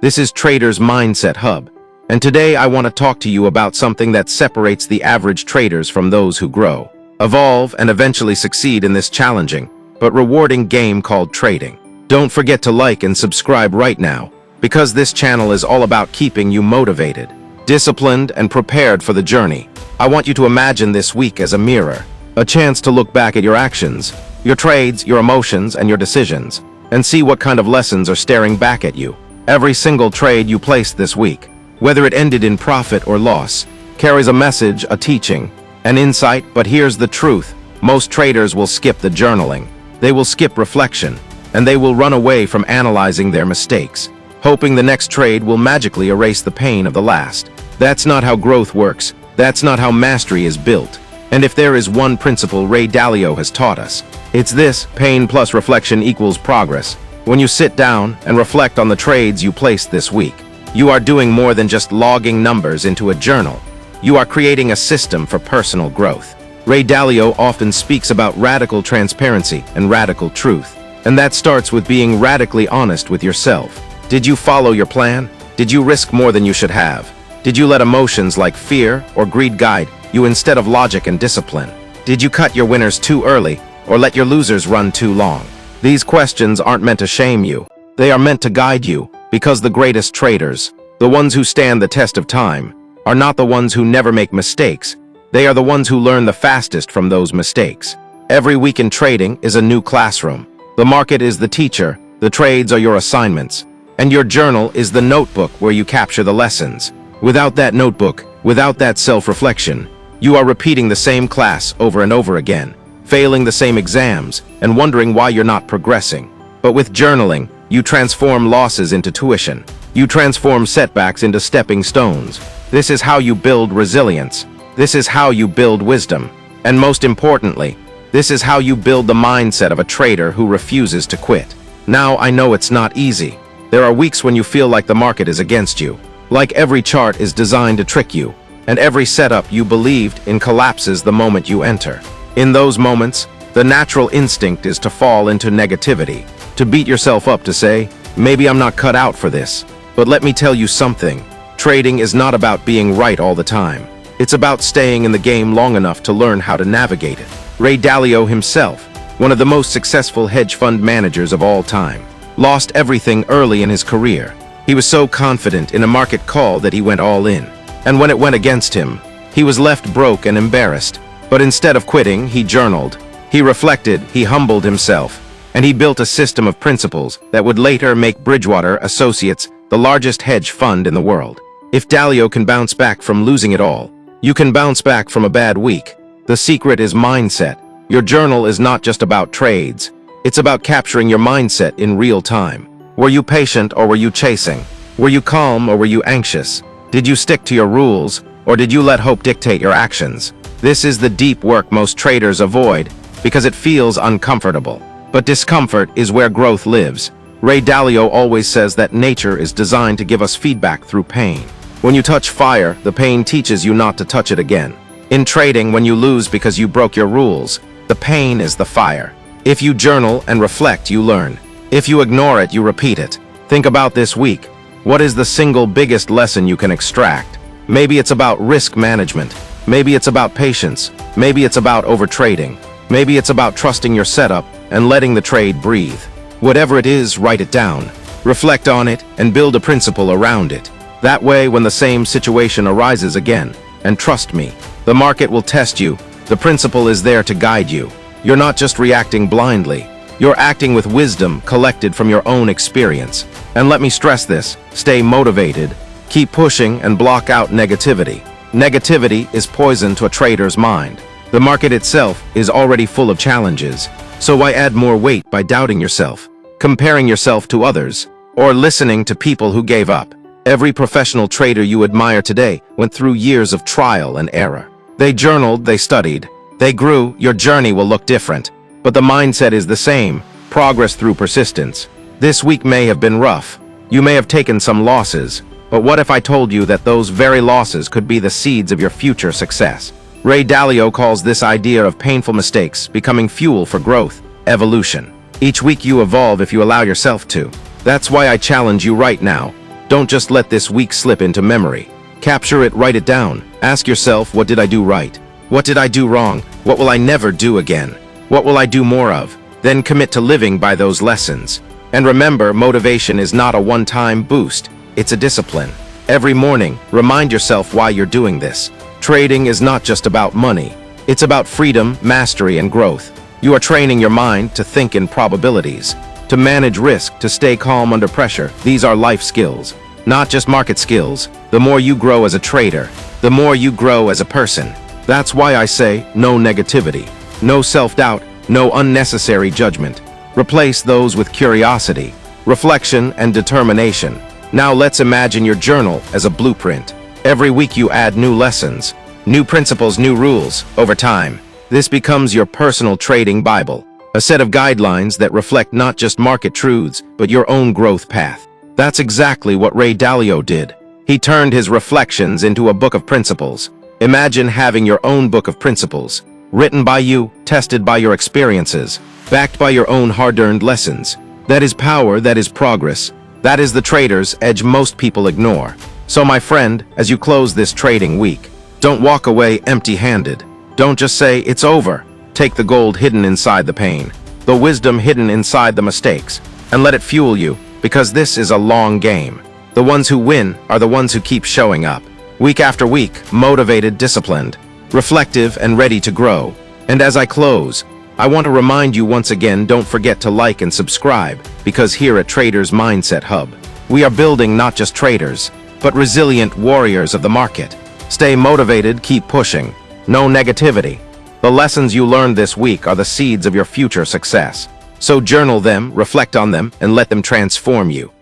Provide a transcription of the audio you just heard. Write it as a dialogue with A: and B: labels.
A: This is Trader's Mindset Hub. And today I want to talk to you about something that separates the average traders from those who grow, evolve, and eventually succeed in this challenging but rewarding game called trading. Don't forget to like and subscribe right now, because this channel is all about keeping you motivated, disciplined, and prepared for the journey. I want you to imagine this week as a mirror, a chance to look back at your actions, your trades, your emotions, and your decisions, and see what kind of lessons are staring back at you. Every single trade you placed this week, whether it ended in profit or loss, carries a message, a teaching, an insight. But here's the truth: most traders will skip the journaling. They will skip reflection, and they will run away from analyzing their mistakes, hoping the next trade will magically erase the pain of the last. That's not how growth works. That's not how mastery is built. And if there is one principle Ray Dalio has taught us, it's this: pain plus reflection equals progress. When you sit down and reflect on the trades you placed this week, you are doing more than just logging numbers into a journal. You are creating a system for personal growth. Ray Dalio often speaks about radical transparency and radical truth, and that starts with being radically honest with yourself. Did you follow your plan? Did you risk more than you should have? Did you let emotions like fear or greed guide you instead of logic and discipline? Did you cut your winners too early or let your losers run too long? These questions aren't meant to shame you. They are meant to guide you, because the greatest traders, the ones who stand the test of time, are not the ones who never make mistakes. They are the ones who learn the fastest from those mistakes. Every week in trading is a new classroom. The market is the teacher, the trades are your assignments, and your journal is the notebook where you capture the lessons. Without that notebook, without that self-reflection, you are repeating the same class over and over again, failing the same exams, and wondering why you're not progressing. But with journaling, you transform losses into tuition. You transform setbacks into stepping stones. This is how you build resilience. This is how you build wisdom. And most importantly, this is how you build the mindset of a trader who refuses to quit. Now, I know it's not easy. There are weeks when you feel like the market is against you, like every chart is designed to trick you, and every setup you believed in collapses the moment you enter. In those moments, the natural instinct is to fall into negativity, to beat yourself up, to say, maybe I'm not cut out for this. But let me tell you something. Trading is not about being right all the time. It's about staying in the game long enough to learn how to navigate it. Ray Dalio himself, one of the most successful hedge fund managers of all time, lost everything early in his career. He was so confident in a market call that he went all in. And when it went against him, he was left broke and embarrassed. But instead of quitting, he journaled. He reflected, he humbled himself, and he built a system of principles that would later make Bridgewater Associates the largest hedge fund in the world. If Dalio can bounce back from losing it all, you can bounce back from a bad week. The secret is mindset. Your journal is not just about trades. It's about capturing your mindset in real time. Were you patient or were you chasing? Were you calm or were you anxious? Did you stick to your rules, or did you let hope dictate your actions? This is the deep work most traders avoid because it feels uncomfortable. But discomfort is where growth lives. Ray Dalio always says that nature is designed to give us feedback through pain. When you touch fire, the pain teaches you not to touch it again. In trading, when you lose because you broke your rules, the pain is the fire. If you journal and reflect, you learn. If you ignore it, you repeat it. Think about this week. What is the single biggest lesson you can extract? Maybe it's about risk management. Maybe it's about patience. Maybe it's about overtrading. Maybe it's about trusting your setup and letting the trade breathe. Whatever it is, write it down. Reflect on it and build a principle around it. That way, when the same situation arises again, and trust me, the market will test you, the principle is there to guide you. You're not just reacting blindly. You're acting with wisdom collected from your own experience. And let me stress this: stay motivated, keep pushing, and block out negativity. Negativity is poison to a trader's mind. The market itself is already full of challenges, so why add more weight by doubting yourself, comparing yourself to others, or listening to people who gave up? Every professional trader you admire today went through years of trial and error. They journaled, they studied, they grew. Your journey will look different, but the mindset is the same: progress through persistence. This week may have been rough. You may have taken some losses, but what if I told you that those very losses could be the seeds of your future success? Ray Dalio calls this idea of painful mistakes becoming fuel for growth, evolution. Each week you evolve if you allow yourself to. That's why I challenge you right now. Don't just let this week slip into memory. Capture it, write it down. Ask yourself, what did I do right? What did I do wrong? What will I never do again? What will I do more of? Then commit to living by those lessons. And remember, motivation is not a one-time boost. It's a discipline. Every morning, remind yourself why you're doing this. Trading is not just about money. It's about freedom, mastery, and growth. You are training your mind to think in probabilities, to manage risk, to stay calm under pressure. These are life skills, not just market skills. The more you grow as a trader, the more you grow as a person. That's why I say no negativity, no self-doubt, no unnecessary judgment. Replace those with curiosity, reflection, and determination. Now let's imagine your journal as a blueprint. Every week you add new lessons, new principles, new rules. Over time, this becomes your personal trading Bible, a set of guidelines that reflect not just market truths, but your own growth path. That's exactly what Ray Dalio did. He turned his reflections into a book of principles. Imagine having your own book of principles, written by you, tested by your experiences, backed by your own hard-earned lessons. That is power, that is progress. That is the trader's edge most people ignore. So my friend, as you close this trading week, don't walk away empty-handed. Don't just say, it's over. Take the gold hidden inside the pain, the wisdom hidden inside the mistakes, and let it fuel you, because this is a long game. The ones who win are the ones who keep showing up, week after week, motivated, disciplined, reflective, and ready to grow. And as I close, I want to remind you once again, don't forget to like and subscribe, because here at Traders Mindset Hub, we are building not just traders, but resilient warriors of the market. Stay motivated, keep pushing. No negativity. The lessons you learned this week are the seeds of your future success. So journal them, reflect on them, and let them transform you.